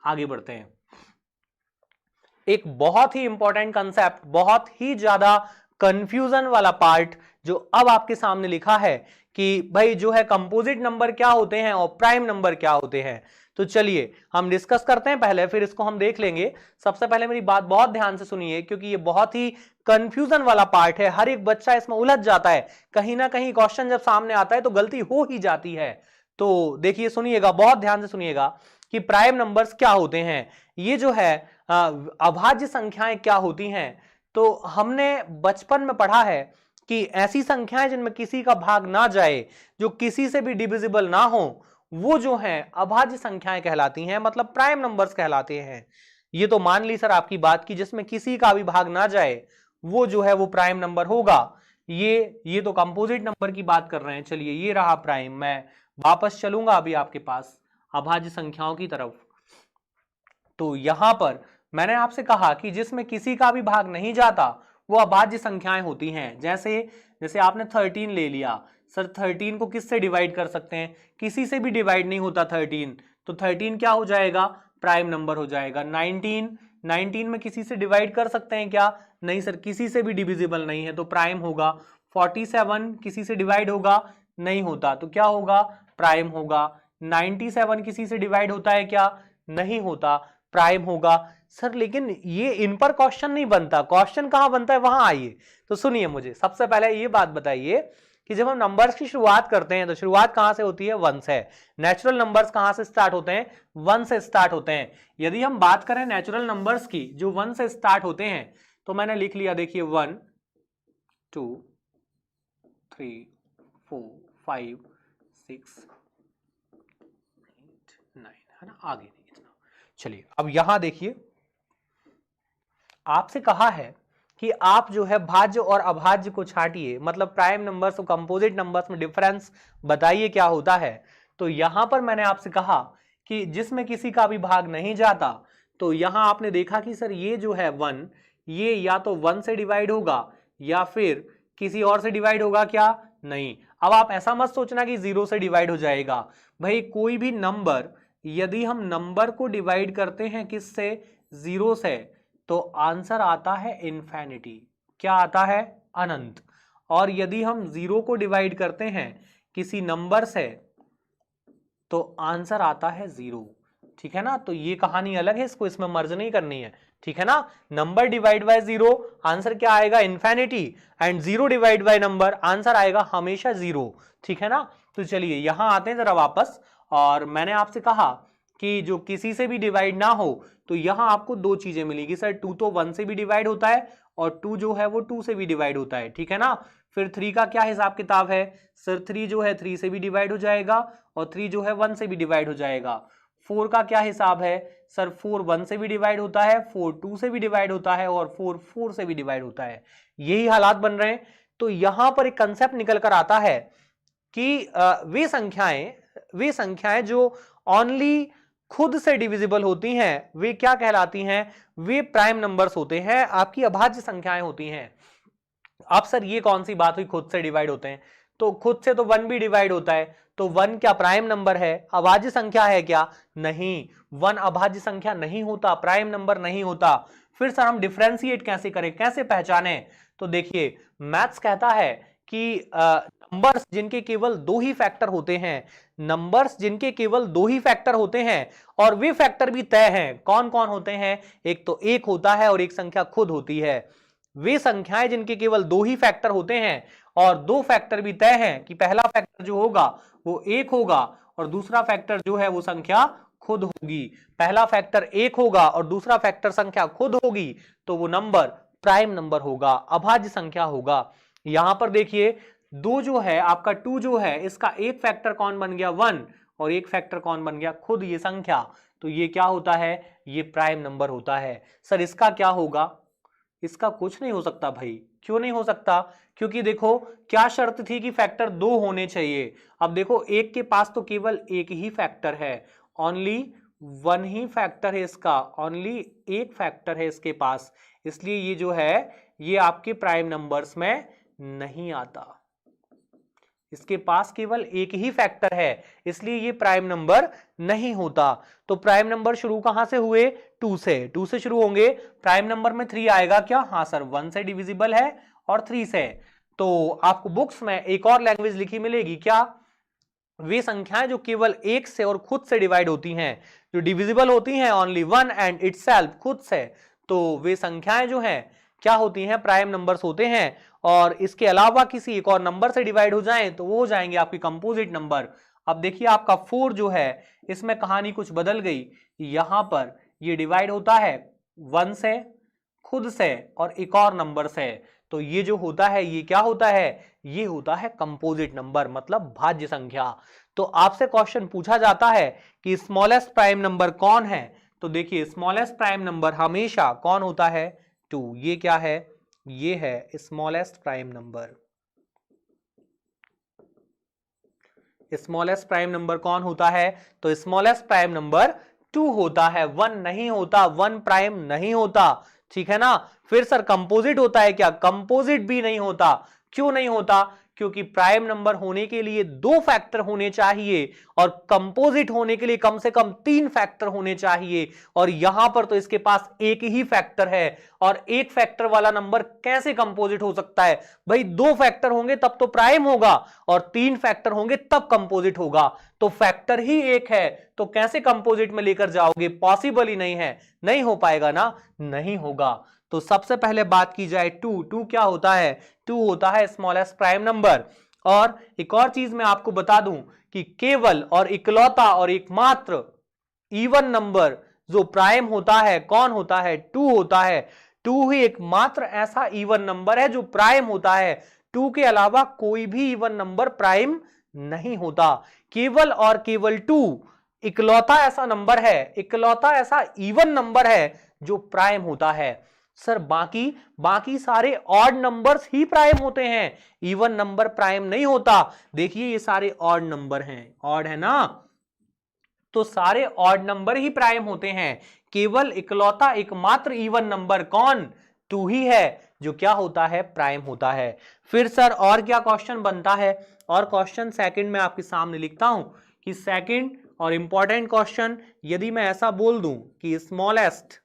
आगे बढ़ते हैं। एक बहुत ही इंपॉर्टेंट कंसेप्ट, बहुत ही ज्यादा कंफ्यूजन वाला पार्ट जो अब आपके सामने लिखा है कि भाई जो है कंपोजिट नंबर क्या होते हैं और प्राइम नंबर क्या होते हैं। तो चलिए हम डिस्कस करते हैं पहले, फिर इसको हम देख लेंगे। सबसे पहले मेरी बात बहुत ध्यान से सुनिए, क्योंकि ये बहुत ही कंफ्यूजन वाला पार्ट है, हर एक बच्चा इसमें उलझ जाता है, कहीं ना कहीं क्वेश्चन जब सामने आता है तो गलती हो ही जाती है। तो देखिए सुनिएगा, बहुत ध्यान से सुनिएगा कि प्राइम नंबर्स क्या होते हैं। ये जो है अभाज्य संख्याएं क्या होती हैं। तो हमने बचपन में पढ़ा है कि ऐसी संख्याएं जिनमें किसी का भाग ना जाए, जो किसी से भी डिविजिबल ना हो, वो जो है अभाज्य संख्याएं कहलाती हैं, मतलब प्राइम नंबर्स कहलाते हैं। ये तो मान ली सर आपकी बात की जिसमें किसी का भी भाग ना जाए वो जो है वो प्राइम नंबर होगा। ये तो कंपोजिट नंबर की बात कर रहे हैं। चलिए ये रहा प्राइम। मैं वापस चलूंगा अभी आपके पास अभाज्य संख्याओं की तरफ। तो यहां पर मैंने आपसे कहा कि जिसमें किसी का भी भाग नहीं जाता वो अभाज्य संख्याएं होती हैं। जैसे आपने 13 ले लिया, सर 13 को किससे डिवाइड कर सकते हैं? किसी से भी डिवाइड नहीं होता 13, तो 13 क्या हो जाएगा? प्राइम नंबर हो जाएगा। 19 में किसी से डिवाइड कर सकते हैं क्या? नहीं सर, किसी से भी डिविजिबल नहीं है तो प्राइम होगा। 47 किसी से डिवाइड होगा? नहीं होता, तो क्या होगा? प्राइम होगा। 97 किसी से डिवाइड होता है क्या? नहीं होता, प्राइम होगा। सर लेकिन ये इन पर क्वेश्चन नहीं बनता, क्वेश्चन कहां बनता है? वहां आइए तो सुनिए, मुझे सबसे पहले ये बात बताइए कि जब हम नंबर्स की शुरुआत करते हैं तो शुरुआत कहां से होती है? 1 से। नेचुरल नंबर्स कहां से स्टार्ट होते हैं? 1 से स्टार्ट होते हैं। यदि हम बात करें नेचुरल नंबर्स की जो 1 से स्टार्ट होते हैं, तो मैंने लिख लिया, देखिए 1 2 3 4 5 6 8 9, है ना? आगे नहीं इतना। चलिए अब यहां देखिए, आपसे कहा है कि आप जो है भाज्य और अभाज्य को छांटिए, मतलब प्राइम नंबर्स और कंपोजिट नंबर्स में डिफरेंस बताइए क्या होता है। तो यहां पर मैंने आपसे कहा कि जिसमें किसी का भी भाग नहीं जाता, तो यहां आपने देखा कि सर ये जो है 1, ये या तो 1 से डिवाइड होगा या फिर किसी और से डिवाइड होगा क्या? नहीं। अब आप ऐसा मत सोचना कि 0 से डिवाइड हो जाएगा। भाई कोई भी नंबर, यदि हम नंबर को डिवाइड करते हैं किससे? 0 से, तो आंसर आता है इन्फिनिटी। क्या आता है? अनंत। और यदि हम 0 को डिवाइड करते हैं किसी नंबर से, तो आंसर आता है 0। ठीक है ना? तो ये कहानी अलग है, इसको इसमें मर्ज नहीं करनी है। ठीक है ना? नंबर डिवाइड बाय 0, आंसर क्या आएगा? Infinity. And 0 divide by number, answer आएगा हमेशा 0। ठीक है ना? तो चलिए यहां आते हैं जरा वापस। और मैंने आपसे कहा कि जो किसी से भी डिवाइड ना हो, तो यहां आपको दो चीजें मिलेगी सर। 2 तो 1 से भी डिवाइड होता है और 2 जो है वो 2 से भी डिवाइड होता है। ठीक है ना? फिर 3 का क्या हिसाब किताब है? सर 3 जो है 3 से भी डिवाइड हो जाएगा और 3 जो है 1 से भी डिवाइड हो जाएगा। 4 का क्या हिसाब है? सर 4 1 से भी डिवाइड होता है, 4 2 से भी डिवाइड होता है और 4 4 से भी डिवाइड होता है। यही हालात बन रहे हैं। तो यहां पर एक कंसेप्ट निकल कर आता है कि वे संख्याएं जो ओनली खुद से डिविजिबल होती हैं, वे क्या कहलाती हैं? वे प्राइम नंबर्स होते हैं, आपकी अभाज्य संख्याएं होती हैं। अब सर ये कौन सी बात हुई खुद से डिवाइड होते हैं? तो खुद से तो 1 भी डिवाइड होता है, तो 1 क्या प्राइम नंबर है? अभाज्य संख्या है क्या? नहीं, 1 अभाज्य संख्या नहीं होता, प्राइम नंबर नहीं होता। फिर सर हम डिफरेंशिएट कैसे करें, कैसे पहचाने? तो देखिए मैथ्स कहता है कि नंबर्स जिनके केवल 2 ही फैक्टर होते हैं, नंबर्स जिनके केवल 2 ही फैक्टर होते हैं और वे फैक्टर भी तय हैं, कौन कौन होते हैं? एक तो 1 होता है और एक संख्या खुद होती है। वे संख्याएं जिनके केवल 2 ही फैक्टर होते हैं और 2 फैक्टर भी तय हैं कि पहला फैक्टर जो होगा वो 1 होगा और दूसरा फैक्टर जो है वो संख्या खुद होगी। पहला फैक्टर 1 होगा और दूसरा फैक्टर संख्या खुद होगी, तो वो नंबर प्राइम नंबर होगा, अभाज्य संख्या होगा। यहां पर देखिए 2 जो है आपका 2 जो है, इसका एक फैक्टर कौन बन गया? 1, और एक फैक्टर कौन बन गया? खुद ये संख्या। तो ये क्या होता है? ये प्राइम नंबर होता है। सर इसका क्या होगा? इसका कुछ नहीं हो सकता भाई। क्यों नहीं हो सकता? क्योंकि देखो क्या शर्त थी कि फैक्टर 2 होने चाहिए। अब देखो एक के पास तो केवल एक ही फैक्टर है, ओनली 1 ही फैक्टर है इसका, ओनली एक फैक्टर है इसके पास, इसलिए ये जो है ये आपके प्राइम नंबर्स में नहीं आता। इसके पास केवल एक ही फैक्टर है, इसलिए ये प्राइम नंबर नहीं होता। तो प्राइम नंबर शुरू कहां से हुए? 2 से। 2 से शुरू होंगे, प्राइम नंबर में 3 आएगा क्या? हाँ सर, 1 से डिविजिबल है और 3 से। तो आपको बुक्स में एक और लैंग्वेज लिखी मिलेगी क्या? वे संख्याएं जो केवल एक से और खुद से डिवाइड होती हैं, जो डिविजिबल होती हैं ओनली वन एंड इटसेल्फ, खुद से, तो वे संख्याएं जो हैं क्या होती हैं? प्राइम नंबर्स होते हैं। और इसके अलावा किसी एक और नंबर से डिवाइड हो जाएं तो वो हो जाएंगे आपके कंपोजिट नंबर। अब देखिए आपका 4 जो है, इसमें कहानी कुछ बदल गई। यहां पर ये डिवाइड होता है 1 से, खुद से और एक और नंबर से। तो ये जो होता है ये क्या होता है? ये होता है कंपोजिट नंबर, मतलब भाज्य संख्या। तो आपसे क्वेश्चन पूछा जाता है कि स्मॉलेस्ट प्राइम नंबर कौन है? तो देखिए स्मॉलेस्ट प्राइम नंबर हमेशा कौन होता है? 2। ये क्या है? ये है smallest prime number. Smallest prime number कौन होता है? तो स्मॉलेस्ट प्राइम नंबर 2 होता है, 1 नहीं होता, 1 प्राइम नहीं होता, ठीक है ना। फिर सर कंपोजिट होता है क्या? कंपोजिट भी नहीं होता। क्यों नहीं होता? क्योंकि प्राइम नंबर होने के लिए 2 फैक्टर होने चाहिए और कंपोजिट होने के लिए कम से कम 3 फैक्टर होने चाहिए, और यहां पर तो इसके पास एक ही फैक्टर है। और एक फैक्टर वाला नंबर कैसे कंपोजिट हो सकता है भाई? 2 फैक्टर होंगे तब तो प्राइम होगा और 3 फैक्टर होंगे तब कंपोजिट होगा। तो फैक्टर ही एक है तो कैसे कंपोजिट में लेकर जाओगे? पॉसिबल ही नहीं है, नहीं हो पाएगा ना, नहीं होगा। तो सबसे पहले बात की जाए 2 क्या होता है? 2 होता है स्मॉलेस्ट प्राइम नंबर। और एक और चीज मैं आपको बता दूं कि केवल और इकलौता और एकमात्र इवन नंबर जो प्राइम होता है कौन होता है? 2 होता है। 2 ही एकमात्र ऐसा इवन नंबर है जो प्राइम होता है। 2 के अलावा कोई भी इवन नंबर प्राइम नहीं होता। केवल और केवल 2 इकलौता ऐसा नंबर है, इकलौता ऐसा इवन नंबर है जो प्राइम होता है। सर बाकी सारे ऑड नंबर्स ही प्राइम होते हैं, इवन नंबर प्राइम नहीं होता। देखिए ये सारे ऑड नंबर हैं, ऑड है ना, तो सारे ऑड नंबर ही प्राइम होते हैं। केवल इकलौता एकमात्र इवन नंबर कौन? 2 ही है जो क्या होता है? प्राइम होता है। फिर सर और क्या क्वेश्चन बनता है? और क्वेश्चन सेकंड में आपके सामने लिखता हूं कि सेकंड और इंपॉर्टेंट क्वेश्चन, यदि मैं ऐसा बोल दूं कि स्मॉलेस्ट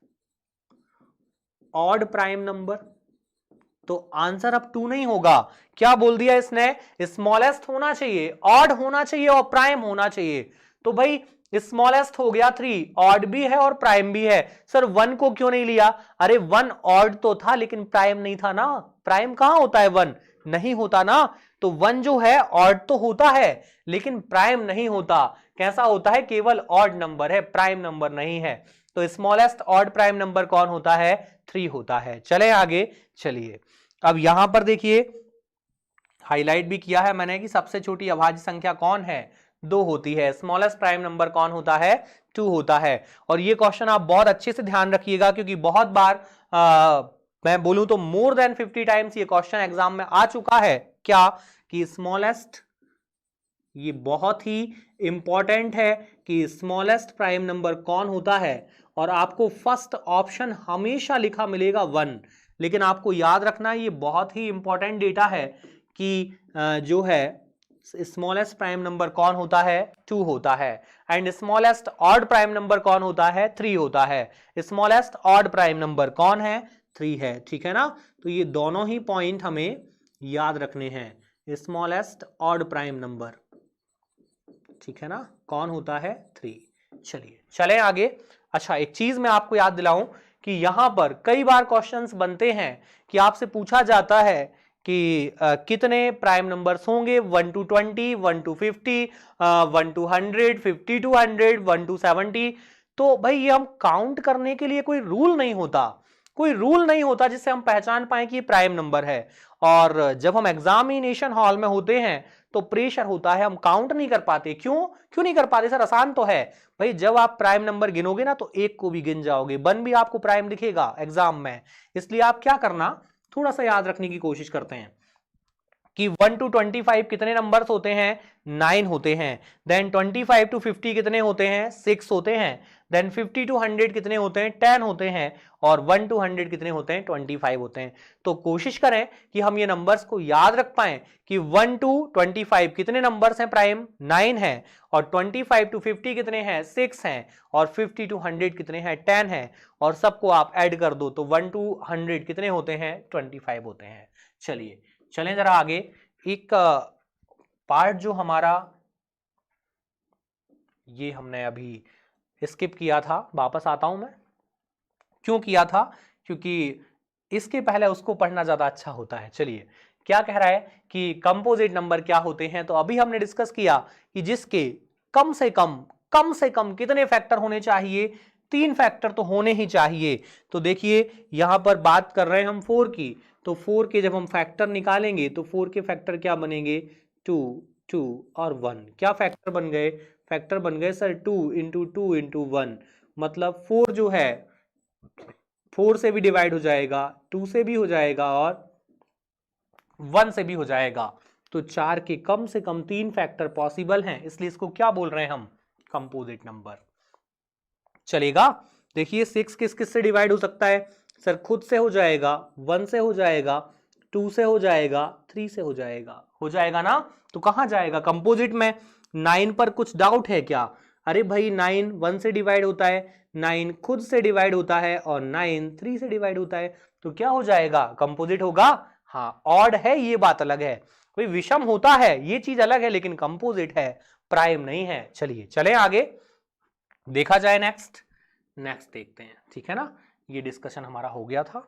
ऑड प्राइम नंबर, तो आंसर अब 2 नहीं होगा। क्या बोल दिया इसने? स्मॉलेस्ट होना चाहिए, ऑड होना चाहिए और प्राइम होना चाहिए। तो भाई स्मॉलेस्ट हो गया 3, ऑड भी है और प्राइम भी है। सर 1 को क्यों नहीं लिया? अरे 1 ऑड तो था लेकिन प्राइम नहीं था ना। प्राइम कहां होता है? 1 नहीं होता ना। तो 1 जो है ऑड तो होता है लेकिन प्राइम नहीं होता। कैसा होता है? केवल ऑड नंबर है, प्राइम नंबर नहीं है। तो स्मॉलेस्ट ऑड प्राइम नंबर कौन होता है? 3 होता है। चले आगे, चलिए अब यहां पर देखिए हाईलाइट भी किया है मैंने कि सबसे छोटी अभाज्य संख्या कौन है? 2 होती है। स्मॉलेस्ट प्राइम नंबर कौन होता है? 2 होता है। और ये क्वेश्चन आप बहुत अच्छे से ध्यान रखिएगा क्योंकि बहुत बार मैं बोलूं तो मोर देन 50 टाइम्स ये क्वेश्चन एग्जाम में आ चुका है। क्या कि स्मॉलेस्ट, ये बहुत ही इंपॉर्टेंट है कि स्मॉलेस्ट प्राइम नंबर कौन होता है। और आपको फर्स्ट ऑप्शन हमेशा लिखा मिलेगा 1, लेकिन आपको याद रखना ये बहुत ही इंपॉर्टेंट डेटा है कि जो है स्मॉलेस्ट प्राइम नंबर कौन होता है? 2 होता है। And smallest odd prime number कौन होता है? 3 होता है। स्मॉलेस्ट ऑड प्राइम नंबर कौन है? 3 है, ठीक है ना। तो ये दोनों ही पॉइंट हमें याद रखने हैं। स्मॉलेस्ट ऑड प्राइम नंबर, ठीक है ना, कौन होता है? 3। चलिए चलें आगे। अच्छा एक चीज मैं आपको याद दिलाऊं कि यहां पर कई बार क्वेश्चंस बनते हैं कि आपसे पूछा जाता है कि कितने प्राइम नंबर्स होंगे? 1 to 20, 1 to 50, 1 to 100, 50 to 100, 1 to 70। तो भाई ये हम काउंट करने के लिए कोई रूल नहीं होता, कोई रूल नहीं होता जिससे हम पहचान पाए कि ये प्राइम नंबर है। और जब हम एग्जामिनेशन हॉल में होते हैं तो प्रेशर होता है, हम काउंट नहीं कर पाते। क्यों नहीं कर पाते? सर आसान तो है भाई, जब आप प्राइम नंबर गिनोगे ना तो 1 को भी गिन जाओगे, 1 भी आपको प्राइम दिखेगा एग्जाम में। इसलिए आप क्या करना, थोड़ा सा याद रखने की कोशिश करते हैं कि 1 to 25 कितने नंबर्स होते हैं, 9 होते हैं। देन 25 to 50 कितने होते हैं, 6 होते हैं। देन 50 to 100 कितने होते हैं, 10 होते हैं। और 1 to 100 कितने होते हैं, 25 होते हैं। तो कोशिश करें कि हम ये नंबर्स को याद रख पाए कि 1 to 25 कितने नंबर्स हैं प्राइम, 9 है। और 25 to 50 कितने हैं, 6 हैं। और 50 to 100 कितने हैं, 10 हैं। और सबको आप ऐड कर दो तो 1 to 100 कितने होते हैं, 25 होते हैं। चलिए चलें जरा आगे। एक पार्ट जो हमारा ये हमने अभी स्किप किया था, वापस आता हूं मैं। क्यों किया था, क्योंकि इसके पहले उसको पढ़ना ज्यादा अच्छा होता है। चलिए क्या कह रहा है कि कंपोजिट नंबर क्या होते हैं। तो अभी हमने डिस्कस किया कि जिसके कम से कम कितने फैक्टर होने चाहिए, 3 फैक्टर तो होने ही चाहिए। तो देखिए यहां पर बात कर रहे हैं हम 4 की, तो 4 के जब हम फैक्टर निकालेंगे तो 4 के फैक्टर क्या बनेंगे, 2, 2 और 1। क्या फैक्टर बन गए, फैक्टर बन गए सर 2 इंटू 2 इंटू 1। मतलब 4 जो है 4 से भी डिवाइड हो जाएगा, 2 से भी हो जाएगा और 1 से भी हो जाएगा। तो 4 के कम से कम 3 फैक्टर पॉसिबल हैं, इसलिए इसको क्या बोल रहे हैं हम, कंपोजिट नंबर। चलेगा। देखिए 6 किस किस से डिवाइड हो सकता है, सर खुद से हो जाएगा, 1 से हो जाएगा, 2 से हो जाएगा, 3 से हो जाएगा ना। तो कहां जाएगा, कंपोजिट में। 9 पर कुछ डाउट है क्या, अरे भाई 9 1 से डिवाइड होता है, 9 खुद से डिवाइड होता है और 9 3 से डिवाइड होता है। तो क्या हो जाएगा, कंपोजिट होगा। हाँ ऑड है ये बात अलग है, कोई विषम होता है ये चीज अलग है, लेकिन कंपोजिट है, प्राइम नहीं है। चलिए चले आगे देखा जाए। नेक्स्ट देखते हैं, ठीक है ना। ये डिस्कशन हमारा हो गया था,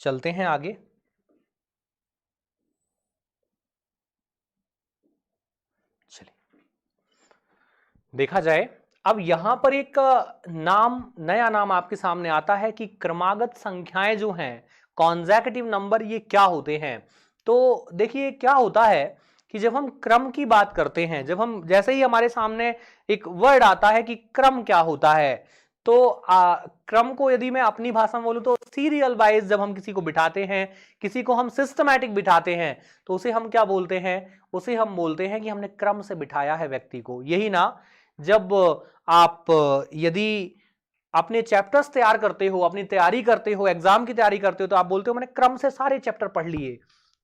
चलते हैं आगे। चलिए देखा जाए। अब यहां पर एक नया नाम आपके सामने आता है कि क्रमागत संख्याएं जो हैं, कॉन्सेक्यूटिव नंबर, ये क्या होते हैं। तो देखिए क्या होता है कि जब हम क्रम की बात करते हैं, जब हम जैसे ही हमारे सामने एक वर्ड आता है कि क्रम क्या होता है, तो क्रम को यदि मैं अपनी भाषा में बोलूं तो सीरियल वाइज जब हम किसी को बिठाते हैं, किसी को हम सिस्टमैटिक बिठाते हैं, तो उसे हम क्या बोलते हैं, उसे हम बोलते हैं कि हमने क्रम से बिठाया है व्यक्ति को। यही ना, जब आप यदि अपने चैप्टर्स तैयार करते हो, अपनी तैयारी करते हो, एग्जाम की तैयारी करते हो, तो आप बोलते हो मैंने क्रम से सारे चैप्टर पढ़ लिए।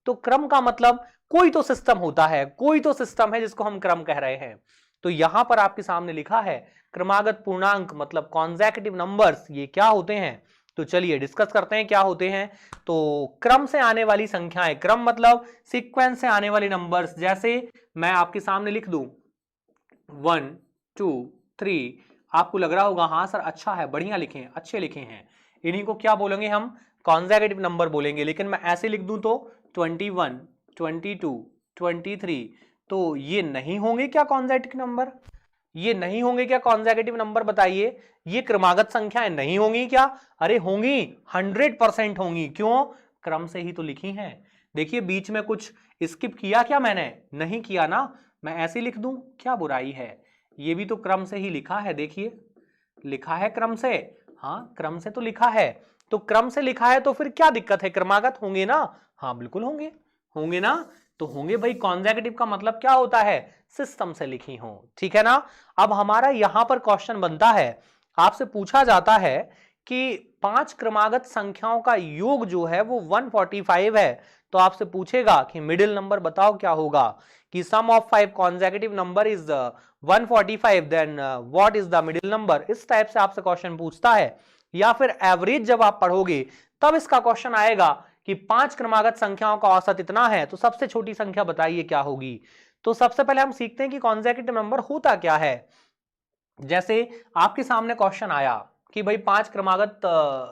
तो क्रम का मतलब कोई तो सिस्टम होता है, कोई तो सिस्टम है जिसको हम क्रम कह रहे हैं। तो यहां पर आपके सामने लिखा है क्रमागत पूर्णांक मतलब कॉन्सेक्यूटिव नंबर्स, ये क्या होते हैं। तो चलिए डिस्कस करते हैं क्या होते हैं। तो क्रम से आने वाली संख्याएं, क्रम मतलब सीक्वेंस से आने वाली नंबर्स। जैसे मैं आपके सामने लिख दूं 1 2 3, आपको लग रहा होगा हाँ सर अच्छा है, बढ़िया लिखे हैं, अच्छे लिखे हैं, इन्हीं को क्या बोलेंगे हम, कॉन्सेक्यूटिव नंबर बोलेंगे। लेकिन मैं ऐसे लिख दूं तो 21 22 23, तो ये नहीं होंगे क्या कॉन्सेक्यूटिव नंबर, ये नहीं होंगे क्या कॉन्सेक्यूटिव नंबर, बताइए। ये क्रमागत संख्याएं नहीं होंगी क्या, अरे होंगी, 100% होंगी। क्यों, क्रम से ही तो लिखी हैं। देखिए बीच में कुछ स्किप किया क्या मैंने, नहीं किया ना। मैं ऐसे लिख दूं, क्या बुराई है, ये भी तो क्रम से ही लिखा है। देखिए लिखा है क्रम से, हाँ क्रम से तो लिखा है। तो क्रम से लिखा है तो फिर क्या दिक्कत है, क्रमागत होंगे ना, हाँ बिल्कुल होंगे, होंगे ना। तो होंगे भाई, कॉन्सेक्यूटिव का मतलब क्या होता है, सिस्टम से लिखी हो, ठीक है ना। अब हमारा यहां पर क्वेश्चन बनता है, आपसे पूछा जाता है कि 5 क्रमागत संख्याओं का योग जो है वो 145 है। तो आपसे पूछेगा कि मिडिल नंबर बताओ क्या होगा, कि sum of 5 consecutive number is 145, then what is the middle number. इस टाइप से आपसे क्वेश्चन पूछता है। या फिर एवरेज जब आप पढ़ोगे तब इसका क्वेश्चन आएगा कि 5 क्रमागत संख्याओं का औसत इतना है, तो सबसे छोटी संख्या बताइए क्या होगी। तो सबसे पहले हम सीखते हैं कि कॉन्सेक्यूटिव नंबर होता क्या है। जैसे आपके सामने क्वेश्चन आया कि भाई 5 क्रमागत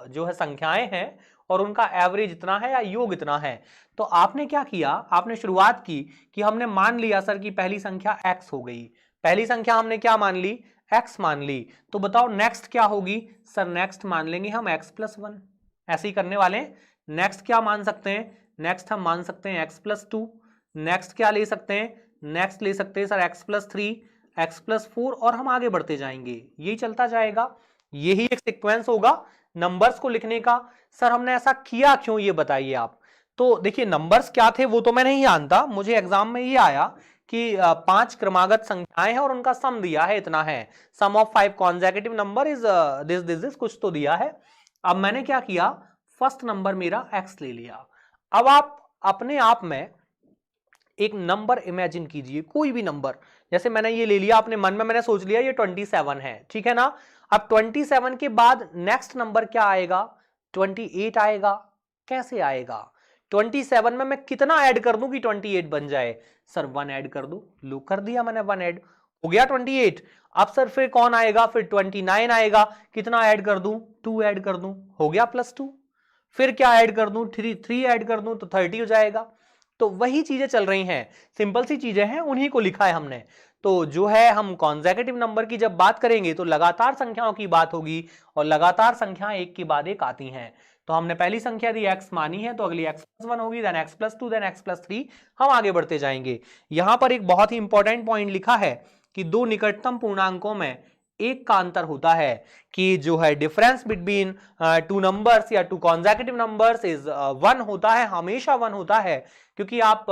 जो है संख्याएं हैं और उनका एवरेज इतना है या योग इतना है। तो आपने क्या किया, आपने शुरुआत की कि हमने मान लिया सर कि पहली संख्या x हो गई, पहली संख्या हमने क्या मान ली, x मान ली। तो बताओ नेक्स्ट क्या होगी, सर नेक्स्ट मान लेंगे हम x+1, ऐसे ही करने वाले। नेक्स्ट क्या मान सकते हैं, नेक्स्ट हम मान सकते हैं x+2। नेक्स्ट क्या ले सकते हैं, नेक्स्ट ले सकते हैं सर x+3, x+4, और हम आगे बढ़ते जाएंगे, यही चलता जाएगा। यही एक सीक्वेंस होगा नंबर्स को लिखने का। सर हमने ऐसा किया क्यों, ये बताइए आप। तो देखिए नंबर्स क्या थे वो तो मैं नहीं जानता, मुझे एग्जाम में ये आया कि 5 क्रमागत संख्याएं हैं और उनका सम दिया है, इतना है, sum of 5 consecutive number is this कुछ तो दिया है। अब मैंने क्या किया, फर्स्ट नंबर मेरा x ले लिया। अब आप अपने आप में एक नंबर इमेजिन कीजिए, कोई भी नंबर, जैसे मैंने ये ले लिया अपने मन में, मैंने सोच लिया ये 27 है, ठीक है ना। अब 27 के बाद नेक्स्ट नंबर क्या आएगा, 28 आएगा। कैसे आएगा, 27 में मैं कितना ऐड कर दूं कि 28 बन जाए, सर 1 ऐड कर दूं, लो कर दिया मैंने, 1 ऐड हो गया 28। अब सर फिर कौन आएगा, फिर 29 आएगा, कितना ऐड कर दूं, 2 ऐड कर दूं, हो गया +2। फिर क्या ऐड कर दूं, 3 ऐड कर दूं तो 30 हो जाएगा। तो वही चीजें चल रही हैं, सिंपल सी चीजें हैं, उन्हीं को लिखा है हमने। तो जो है हम कॉन्सेक्यूटिव नंबर की जब बात करेंगे तो लगातार संख्याओं की बात होगी, और लगातार संख्याएं एक के बाद एक आती हैं। तो हमने पहली संख्या दी x मानी है, तो अगली x+1 होगी, देन x+2, देन x+3, हम आगे बढ़ते जाएंगे। यहां पर एक बहुत ही इंपॉर्टेंट पॉइंट लिखा है कि दो निकटतम पूर्णांकों में एक का अंतर होता है, कि जो है डिफरेंस बिटवीन टू नंबर्स या टू कॉन्सेक्यूटिव नंबर्स इज 1 होता है, हमेशा 1 होता है। क्योंकि आप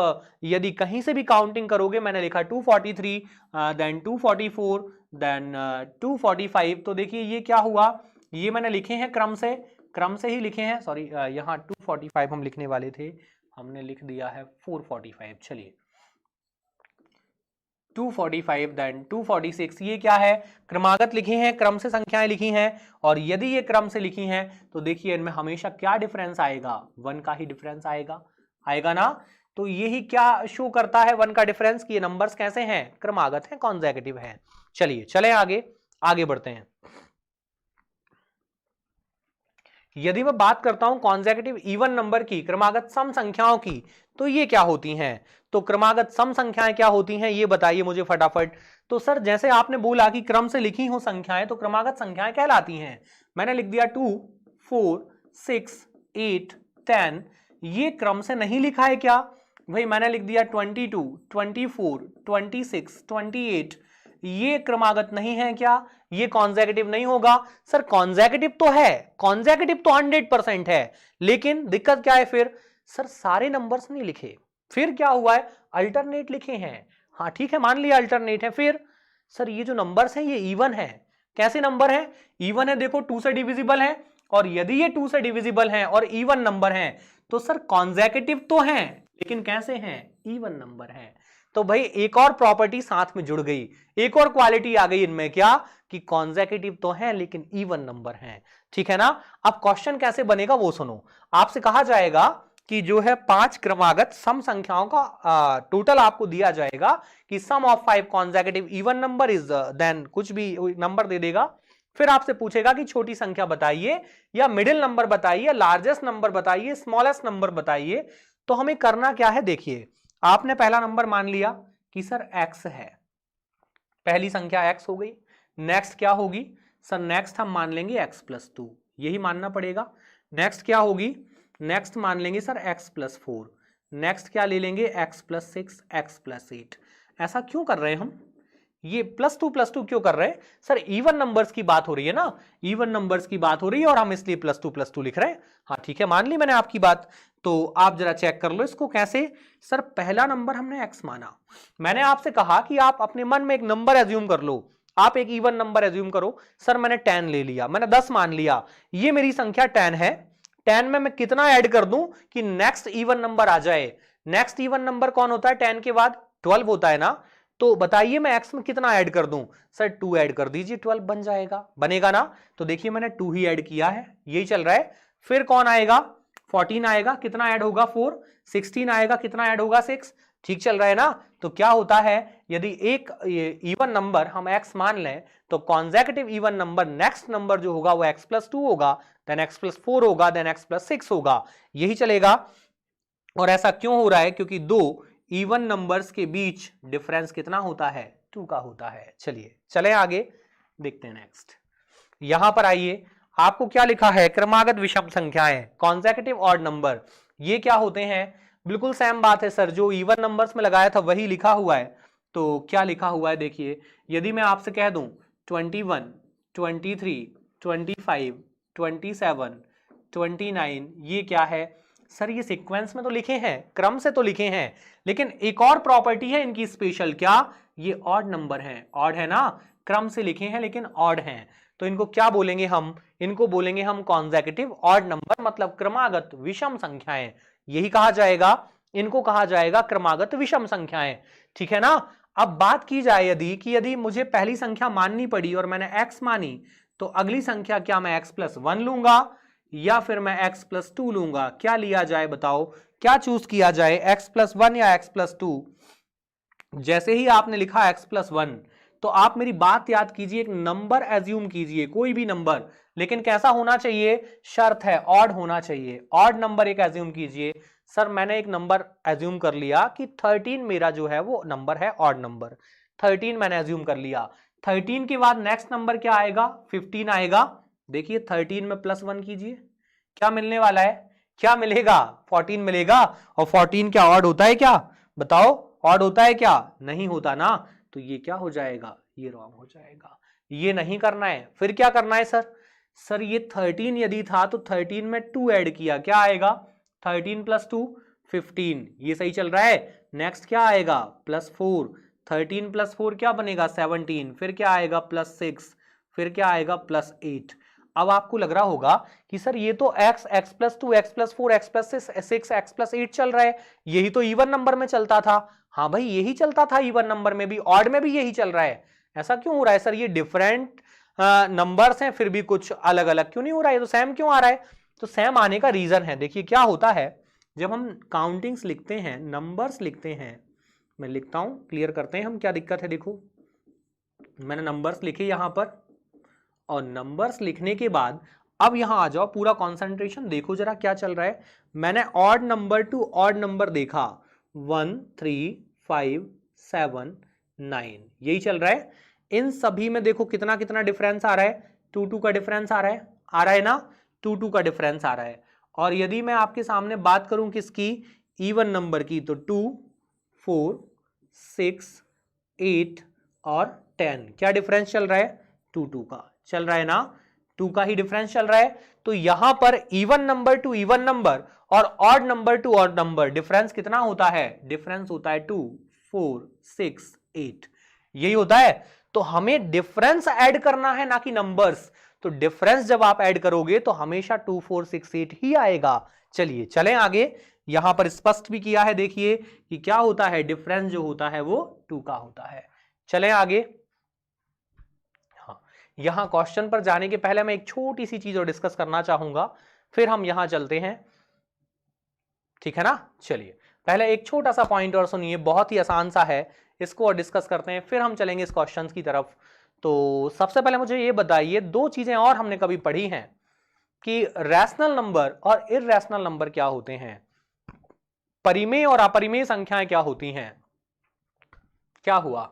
यदि कहीं से भी काउंटिंग करोगे, मैंने लिखा 243, देन 244, देन 245, तो देखिए ये क्या हुआ, ये मैंने लिखे हैं क्रम से ही लिखे हैं, सॉरी यहाँ 245 हम लिखने वाले थे, हमने लिख दिया है 445। चलिए 245, देन 246, ये क्या है, क्रमागत लिखे हैं, क्रम से संख्याएं लिखी हैं। और यदि ये क्रम से लिखी हैं तो देखिए इनमें हमेशा क्या डिफरेंस आएगा, 1 का ही डिफरेंस आएगा ना। तो यही क्या शो करता है 1 का डिफरेंस, कि ये नंबर्स कैसे हैं, क्रमागत हैं, कॉन्सेक्यूटिव हैं। चलिए चले आगे बढ़ते हैं। यदि मैं बात करता हूं कॉन्सेक्यूटिव इवन नंबर की, क्रमागत सम संख्याओं की, तो ये क्या होती हैं, तो क्रमागत सम संख्याएं क्या होती हैं ये बताइए मुझे फटाफट। तो सर जैसे आपने बोला कि क्रम से लिखी हो संख्याएं तो क्रमागत संख्याएं कहलाती हैं। मैंने लिख दिया 2, 4, 6, 8, 10, ये क्रम से नहीं लिखा है क्या भाई, मैंने लिख दिया 22, 24, 26, 28, ये क्रमागत नहीं है क्या, ये कॉन्सेक्यूटिव नहीं होगा। सर कॉन्सेक्यूटिव तो है, कॉन्सेक्यूटिव तो 100% है, लेकिन दिक्कत क्या है फिर, सर सारे नंबर्स नहीं लिखे, फिर क्या हुआ है, अल्टरनेट लिखे हैं। हाँ ठीक है, मान लिया अल्टरनेट है, फिर सर ये जो नंबर्स हैं ये इवन है। कैसे नंबर है, इवन है, देखो 2 से डिविजिबल है, और यदि ये 2 से डिविजिबल है और इवन नंबर है तो सर कॉन्सेक्यूटिव तो हैं, लेकिन कैसे हैं, इवन नंबर हैं। तो भाई एक और प्रॉपर्टी साथ में जुड़ गई, एक और क्वालिटी आ गई इनमें, क्या कि कॉन्सेक्यूटिव तो हैं लेकिन इवन नंबर हैं, ठीक है ना। अब क्वेश्चन कैसे बनेगा वो सुनो, आपसे कहा जाएगा कि जो है 5 क्रमागत सम संख्याओं का टोटल आपको दिया जाएगा, कि sum of 5 consecutive even number is, then कुछ भी नंबर दे देगा, फिर आपसे पूछेगा कि छोटी संख्या बताइए, या मिडिल नंबर बताइए, लार्जेस्ट नंबर बताइए, स्मॉलेस्ट नंबर बताइए। तो हमें करना क्या है, देखिए आपने पहला नंबर मान लिया कि सर x है, पहली संख्या x हो गई। नेक्स्ट क्या होगी, सर नेक्स्ट हम मान लेंगे x+2, यही मानना पड़ेगा। नेक्स्ट क्या होगी, नेक्स्ट मान लेंगे सर x+4, नेक्स्ट क्या ले लेंगे x+6, x+8। ऐसा क्यों कर रहे हैं हम, ये +2 क्यों कर रहे हैं, सर इवन नंबर्स की बात हो रही है ना, इवन नंबर्स की बात हो रही है और हम इसलिए +2 लिख रहे हैं। हाँ ठीक है, मान ली मैंने आपकी बात। तो आप जरा चेक कर लो इसको कैसे, सर पहला नंबर हमने x माना, मैंने आपसे कहा कि आप अपने मन में एक नंबर एज्यूम कर लो, आप एक इवन नंबर एज्यूम करो। सर मैंने 10 ले लिया, मैंने 10 मान लिया, ये मेरी संख्या 10 है, 10 में मैं कितना ऐड कर दूं कि नेक्स्ट इवन नंबर आ जाए। नेक्स्ट इवन नंबर कौन होता है, 10 के बाद 12 होता है ना। तो बताइए मैं x में कितना ऐड कर दूं, सर 2 ऐड कर दीजिए, 12 बन जाएगा, बनेगा ना। तो देखिए मैंने 2 ही ऐड किया है, यही चल रहा है। फिर कौन आएगा, 14 आएगा, कितना ऐड होगा 4, 16 आएगा, कितना ऐड होगा 6, ठीक चल रहा है ना। तो क्या होता है, यदि एक इवन नंबर हम x मान लें तो consecutive even number next number जो होगा वो x+2 होगा, देन x+4 होगा, देन x+6 होगा, यही चलेगा। और ऐसा क्यों हो रहा है, क्योंकि दो इवन नंबर्स के बीच डिफरेंस कितना होता है, 2 का होता है। चलिए चले आगे देखते हैं नेक्स्ट। यहां पर आइए, आपको क्या लिखा है, क्रमागत विषम संख्याएं, कॉन्सेक्यूटिव ऑड नंबर, ये क्या होते हैं, बिल्कुल सेम बात है सर, जो इवन नंबर्स में लगाया था वही लिखा हुआ है। तो क्या लिखा हुआ है देखिए, यदि मैं आपसे कह दूं 21, 23, 25, 27, 29, ये क्या है, सर ये सीक्वेंस में तो लिखे हैं, क्रम से तो लिखे हैं, लेकिन एक और प्रॉपर्टी है इनकी स्पेशल, क्या? ये ऑड नंबर हैं, ऑड है ना, क्रम से लिखे हैं लेकिन ऑड हैं, तो इनको क्या बोलेंगे हम? इनको बोलेंगे हम कॉन्सेक्यूटिव ऑड नंबर, मतलब क्रमागत विषम संख्याएं, यही कहा जाएगा, इनको कहा जाएगा क्रमागत विषम संख्याएं, ठीक है ना। अब बात की जाए यदि मुझे पहली संख्या माननी पड़ी और मैंने x मानी, तो अगली संख्या क्या मैं x+1 लूंगा या फिर मैं x+2 लूंगा? क्या लिया जाए बताओ, क्या चूज किया जाए, x+1 या x+2? जैसे ही आपने लिखा x+1 तो आप मेरी बात याद कीजिए, एक नंबर एज्यूम कीजिए, कोई भी नंबर, लेकिन कैसा होना चाहिए? शर्त है ऑड होना चाहिए, ऑड नंबर एक एज्यूम कीजिए। सर मैंने एक नंबर एज्यूम कर लिया कि 13 मेरा जो है वो नंबर है ऑड नंबर, 13 मैंने एज्यूम कर लिया। 13 के बाद नेक्स्ट नंबर क्या आएगा? 15 आएगा। देखिए 13 में +1 कीजिए, क्या मिलने वाला है? क्या मिलेगा? 14 मिलेगा। और 14 क्या ऑड होता है क्या? बताओ, ऑड होता है क्या? नहीं होता ना, तो ये क्या हो जाएगा? ये रॉन्ग हो जाएगा, ये नहीं करना है। फिर क्या करना है सर? सर ये 13 यदि था तो 13 में 2 ऐड किया, क्या आएगा? 13 + 2 15, ये सही चल रहा है। नेक्स्ट क्या आएगा? +4, 13 + 4 क्या बनेगा? 17, फिर क्या आएगा? +6, फिर क्या आएगा? +8। अब आपको लग रहा होगा कि सर ये तो x, x+2, x+4, x+6, x+8 चल रहा है, यही तो इवन नंबर में चलता था। हाँ भाई यही चलता था इवन नंबर में भी, ऑड में भी यही चल रहा है। ऐसा क्यों हो रहा है सर? ये डिफरेंट नंबर्स हैं फिर भी कुछ अलग अलग क्यों नहीं हो रहा है, तो सेम क्यों आ रहा है? तो सेम आने का रीजन है, देखिए क्या होता है जब हम काउंटिंग्स लिखते हैं, नंबर्स लिखते हैं, मैं लिखता हूं, क्लियर करते हैं हम क्या दिक्कत है। देखो मैंने नंबर्स लिखे यहां पर, और नंबर्स लिखने के बाद अब यहां आ जाओ, पूरा कंसंट्रेशन देखो जरा क्या चल रहा है। मैंने odd number to odd number देखा, 1 3 5 7 9, यही चल रहा है। इन सभी में देखो कितना कितना डिफरेंस आ रहा है, 2 2 का डिफरेंस आ रहा है ना, 2 2 का डिफरेंस आ रहा है। और यदि मैं आपके सामने बात करूं किसकी? इवन नंबर की, तो 2 4 6 8 और 10, क्या डिफरेंस चल रहा है? 2 2 का चल रहा है ना, 2 का ही डिफरेंस चल रहा है। तो यहां पर even number to even number और odd number to odd number difference कितना होता है? डिफरेंस होता है 2 4 6 8, यही होता है। तो हमें डिफरेंस ऐड करना है ना कि नंबर्स, तो डिफरेंस जब आप ऐड करोगे तो हमेशा 2 4 6 8 ही आएगा। चलिए चलें आगे, यहां पर स्पष्ट भी किया है, देखिए कि क्या होता है, डिफरेंस जो होता है वो 2 का होता है। चलें आगे। हाँ, यहां क्वेश्चन पर जाने के पहले मैं एक छोटी सी चीज और डिस्कस करना चाहूंगा, फिर हम यहां चलते हैं, ठीक है ना। चलिए पहले एक छोटा सा पॉइंट और सुनिए, बहुत ही आसान सा है, इसको और डिस्कस करते हैं, फिर हम चलेंगे इस क्वेश्चन की तरफ। तो सबसे पहले मुझे ये बताइए, दो चीजें और हमने कभी पढ़ी हैं कि रैशनल नंबर और इररैशनल नंबर क्या होते हैं, परिमेय और अपरिमेय संख्याएं क्या होती हैं। क्या हुआ,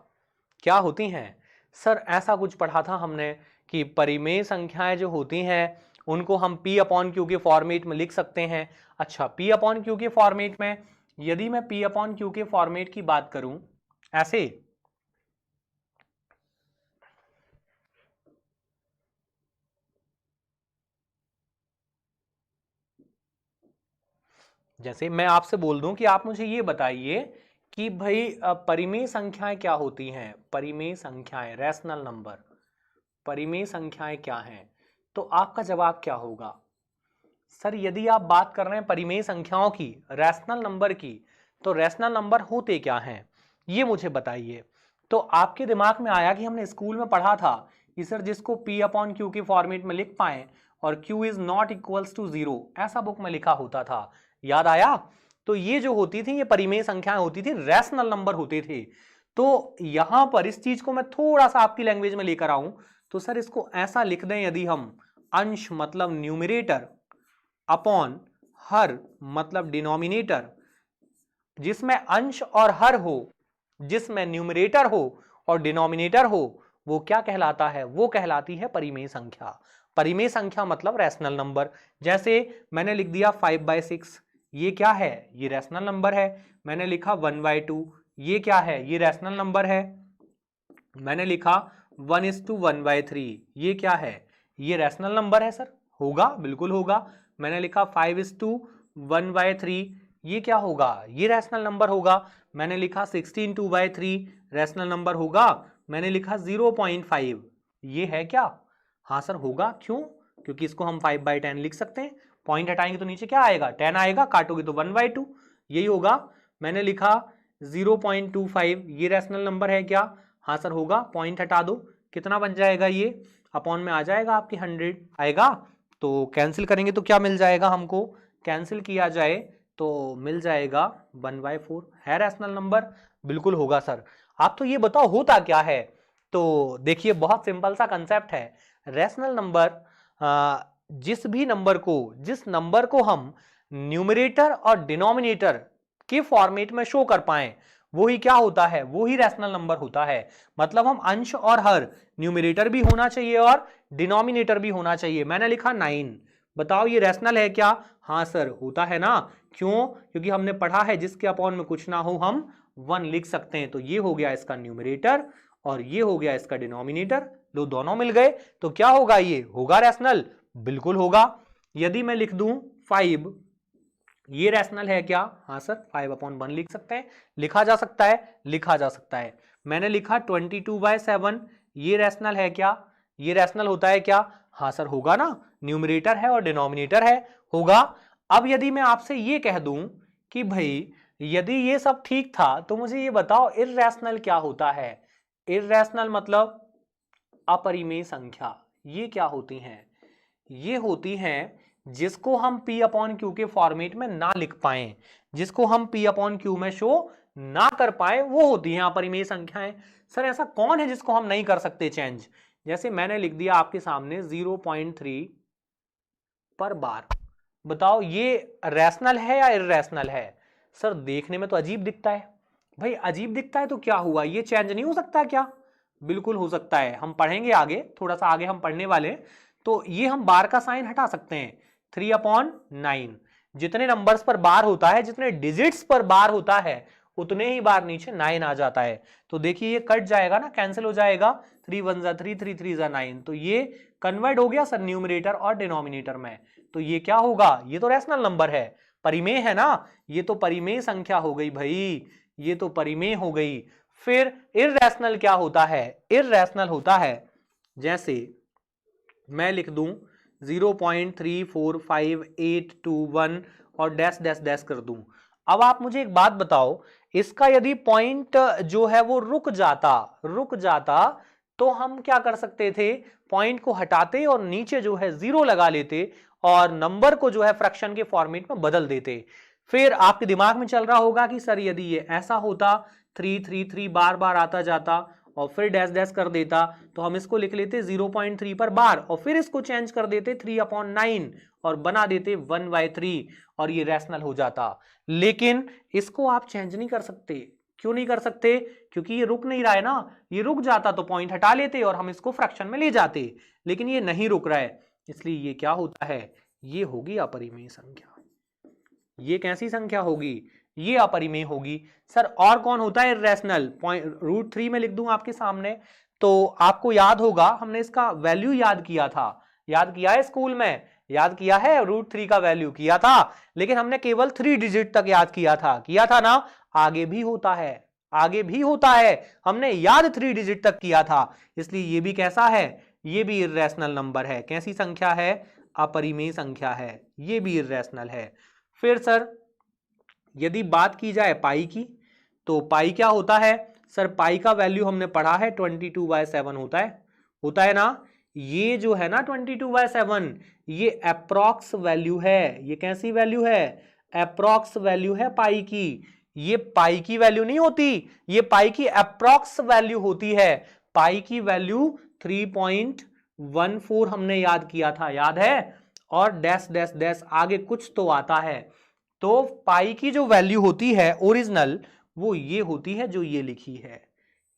क्या होती हैं? सर ऐसा कुछ पढ़ा था हमने कि परिमेय संख्याएं जो होती हैं उनको हम P/Q के फॉर्मेट में लिख सकते हैं। अच्छा, P/Q के फॉर्मेट में, यदि मैं P/Q के फॉर्मेट की बात करूं ऐसे, जैसे मैं आपसे बोल दूं कि आप मुझे ये बताइए कि भाई परिमेय संख्याएं क्या होती हैं, परिमेय संख्याएं, रैशनल नंबर, परिमेय संख्याएं क्या हैं, तो आपका जवाब क्या होगा? सर यदि आप बात कर रहे हैं परिमेय संख्याओं की, रैशनल नंबर की, तो रैशनल नंबर होते क्या हैं ये मुझे बताइए। तो आपके दिमाग में आया कि हमने स्कूल में पढ़ा था कि सर जिसको P/Q के फॉर्मेट में लिख पाए और Q is not equals to 0, ऐसा बुक में लिखा होता था, याद आया? तो ये जो होती थी ये परिमेय संख्याएं होती थी, रैशनल नंबर होते थे। तो यहां पर इस चीज को मैं थोड़ा सा आपकी लैंग्वेज में लेकर आऊं, तो सर इसको ऐसा लिख दें, यदि हम अंश मतलब न्यूमरेटर अपॉन हर मतलब डिनोमिनेटर, जिसमें अंश और हर हो, जिसमें न्यूमरेटर हो और डिनोमिनेटर हो, वो क्या कहलाता है? वो कहलाती है परिमेय संख्या। परिमेय संख्या मतलब रैशनल नंबर। जैसे मैंने लिख दिया 5/6, ये क्या है? ये रैशनल नंबर है। मैंने लिखा 1/2, ये क्या है? ये रैशनल नंबर है। मैंने लिखा 1:1/3, ये क्या है? ये रैशनल नंबर है सर, होगा, बिल्कुल होगा। मैंने लिखा 5:1 1/3, ये क्या होगा, ये रैशनल नंबर होगा। मैंने लिखा 16 2/3 रैशनल नंबर होगा। मैंने लिखा 0.5, ये है क्या, हाँ सर होगा। क्यों, क्योंकि इसको हम 5/10 लिख सकते हैं। पॉइंट हटाएंगे तो नीचे क्या आएगा, 10 आएगा, काटोगे तो 1/2, यही होगा। मैंने लिखा 0.25, ये रैशनल नंबर है क्या, हाँ सर होगा। पॉइंट हटा दो, कितना बन जाएगा, ये अपॉन में आ जाएगा आपकी 100 आएगा। तो कैंसिल करेंगे तो क्या मिल जाएगा हमको, कैंसिल किया जाए तो मिल जाएगा 1/4। है रैशनल नंबर, बिल्कुल होगा सर। आप तो ये बताओ होता क्या है। तो देखिए बहुत सिंपल सा कंसेप्ट है। रैशनल नंबर जिस नंबर को हम न्यूमरेटर और डिनोमिनेटर के फॉर्मेट में शो कर पाए वो ही क्या होता है, वो ही रैशनल नंबर होता है। मतलब हम अंश और हर, न्यूमरेटर भी होना चाहिए और डिनोमिनेटर भी होना चाहिए। मैंने लिखा 9, बताओ ये रैशनल है क्या, हाँ सर होता है ना। क्यों, क्योंकि हमने पढ़ा है जिसके अपॉन में कुछ ना हो हम 1 लिख सकते हैं। तो ये हो गया इसका न्यूमरेटर और ये हो गया इसका डिनोमिनेटर, दो दोनों मिल गए तो क्या होगा, ये होगा रैशनल, बिल्कुल होगा। यदि मैं लिख दूं 5, ये रैशनल है क्या, हाँ सर 5/1 लिख सकते हैं, लिखा जा सकता है, लिखा जा सकता है। मैंने लिखा 22/7, ये रैशनल है क्या, ये रैशनल होता है क्या, हाँ सर होगा ना, न्यूमरेटर है और डिनोमिनेटर है, होगा। अब यदि मैं आपसे ये कह दूं कि भाई यदि ये सब ठीक था तो मुझे ये बताओ इर्रेशनल क्या होता है। इर्रेशनल मतलब अपरिमेय संख्या, ये क्या होती हैं, ये होती हैं जिसको हम P/Q के फॉर्मेट में ना लिख पाए, जिसको हम P/Q में शो ना कर पाए, वो होती हैं अपरिमेय संख्याएं। सर ऐसा कौन है जिसको हम नहीं कर सकते चेंज, जैसे मैंने लिख दिया आपके सामने 0.3 पर बार, बताओ ये रैशनल है या इर्रेशनल है। सर देखने में तो अजीब दिखता है, भाई अजीब दिखता है तो क्या हुआ, ये चेंज नहीं हो सकता क्या, बिल्कुल हो सकता है। हम पढ़ेंगे आगे, थोड़ा सा आगे हम पढ़ने वाले। तो ये हम बार का साइन हटा सकते हैं, 3/9, जितने नंबर्स पर बार होता है, जितने डिजिट्स पर बार होता है उतने ही बार नीचे 9 आ जाता है। तो देखिए ये कट जाएगा ना, कैंसिल हो जाएगा, 3 1 जा 3, 3 3 जा 9, तो ये कन्वर्ट हो गया सर न्यूमरेटर और डिनोमिनेटर में। तो ये क्या होगा, ये तो रैशनल नंबर है, परिमेय है ना, ये तो परिमेय संख्या हो गई भाई, ये तो परिमेय हो गई। फिर इर्रेशनल क्या होता है, इर्रेशनल होता है जैसे मैं लिख दूं 0.345821 और डैश डैश डैश कर दूं। अब आप मुझे एक बात बताओ, इसका यदि पॉइंट जो है वो रुक जाता तो हम क्या कर सकते थे, पॉइंट को हटाते और नीचे जो है 0 लगा लेते और नंबर को जो है फ्रैक्शन के फॉर्मेट में बदल देते। फिर आपके दिमाग में चल रहा होगा कि सर यदि ये ऐसा होता, 3 3 3 बार बार आता जाता और फिर डैश डैश कर देता, तो हम इसको लिख लेते 0.3 पर बार और फिर इसको चेंज कर देते 3/9 और बना देते 1/3 और ये रैशनल हो जाता। लेकिन इसको आप चेंज नहीं कर सकते, क्यों नहीं कर सकते, क्योंकि ये रुक नहीं रहा है ना, ये रुक जाता तो पॉइंट हटा लेते और हम इसको फ्रैक्शन में ले जाते, लेकिन ये नहीं रुक रहा है, इसलिए ये क्या होता है, ये होगी अपरिमेय संख्या। ये कैसी संख्या होगी, ये अपरिमेय होगी। सर और कौन होता है इर्रेशनल, √3 में लिख दूं आपके सामने। तो आपको याद होगा हमने इसका वैल्यू याद किया था, याद किया है स्कूल में, याद किया है √3 का वैल्यू किया था, लेकिन हमने केवल 3 डिजिट तक याद किया था ना। आगे भी होता है, आगे भी होता है, हमने याद 3 डिजिट तक किया था, इसलिए ये भी कैसा है, ये भी इर्रेशनल नंबर है। कैसी संख्या है, अपरिमेय संख्या है, ये भी इर्रेशनल है। फिर सर यदि बात की जाए पाई की, तो पाई क्या होता है, सर पाई का वैल्यू हमने पढ़ा है 22/7 होता है ना। ये जो है ना 22/7 ये अप्रॉक्स वैल्यू है, ये कैसी वैल्यू है, अप्रॉक्स वैल्यू है पाई की। ये पाई की वैल्यू नहीं होती, ये पाई की अप्रॉक्स वैल्यू होती है। पाई की वैल्यू 3.14 हमने याद किया था, याद है, और डैश डैश डैश आगे कुछ तो आता है। तो पाई की जो वैल्यू होती है ओरिजिनल, वो ये होती है जो ये लिखी है,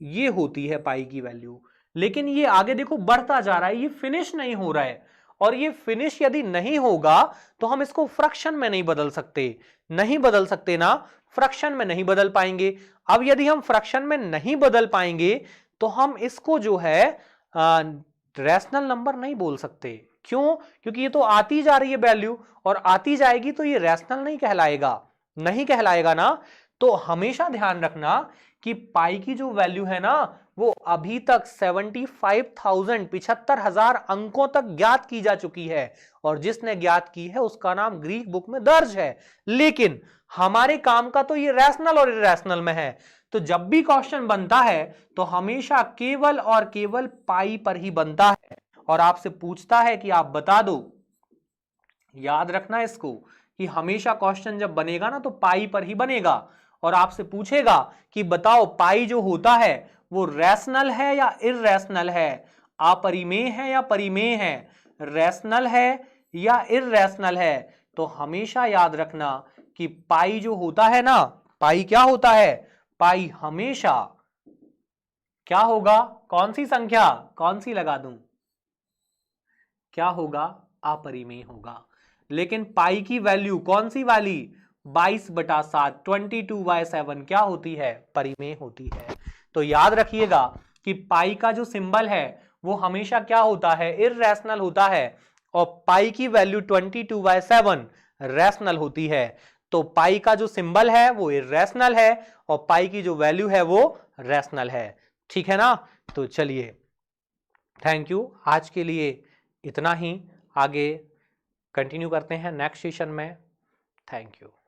ये होती है पाई की वैल्यू। लेकिन ये आगे देखो बढ़ता जा रहा है, ये फिनिश नहीं हो रहा है, और ये फिनिश यदि नहीं होगा तो हम इसको फ्रैक्शन में नहीं बदल सकते, नहीं बदल सकते ना, फ्रैक्शन में नहीं बदल पाएंगे। अब यदि हम फ्रैक्शन में नहीं बदल पाएंगे तो हम इसको जो है रैशनल नंबर नहीं बोल सकते, क्यों? क्योंकि ये तो आती जा रही है वैल्यू, और आती जाएगी तो ये रैशनल नहीं कहलाएगा, नहीं कहलाएगा ना। तो हमेशा ध्यान रखना कि पाई की जो वैल्यू है ना वो अभी तक 75,000 अंकों तक ज्ञात की जा चुकी है, और जिसने ज्ञात की है उसका नाम ग्रीक बुक में दर्ज है। लेकिन हमारे काम का तो ये रैशनल और इरैशनल में है। तो जब भी क्वेश्चन बनता है तो हमेशा केवल और केवल पाई पर ही बनता है, और आपसे पूछता है कि आप बता दो। याद रखना इसको कि हमेशा क्वेश्चन जब बनेगा ना तो पाई पर ही बनेगा, और आपसे पूछेगा कि बताओ पाई जो होता है वो रैशनल है या इररैशनल है, अपरिमेय है या परिमेय है, रैशनल है या इररैशनल है। तो हमेशा याद रखना कि पाई जो होता है ना, पाई क्या होता है, पाई हमेशा क्या होगा, कौन सी संख्या, कौन सी लगा दूं, क्या होगा, अपरिमेय होगा। लेकिन पाई की वैल्यू कौन सी वाली, 22/7 22/7 क्या होती है, परिमेय होती है। तो याद रखिएगा कि पाई का जो सिंबल है वो हमेशा क्या होता है, इररैशनल होता है, और पाई की वैल्यू 22/7 रैशनल होती है। तो पाई का जो सिंबल है वो इररैशनल है, और पाई की जो वैल्यू है वो रैशनल है। ठीक है ना। तो चलिए, थैंक यू, आज के लिए इतना ही। आगे कंटिन्यू करते हैं नेक्स्ट सेशन में। Thank you.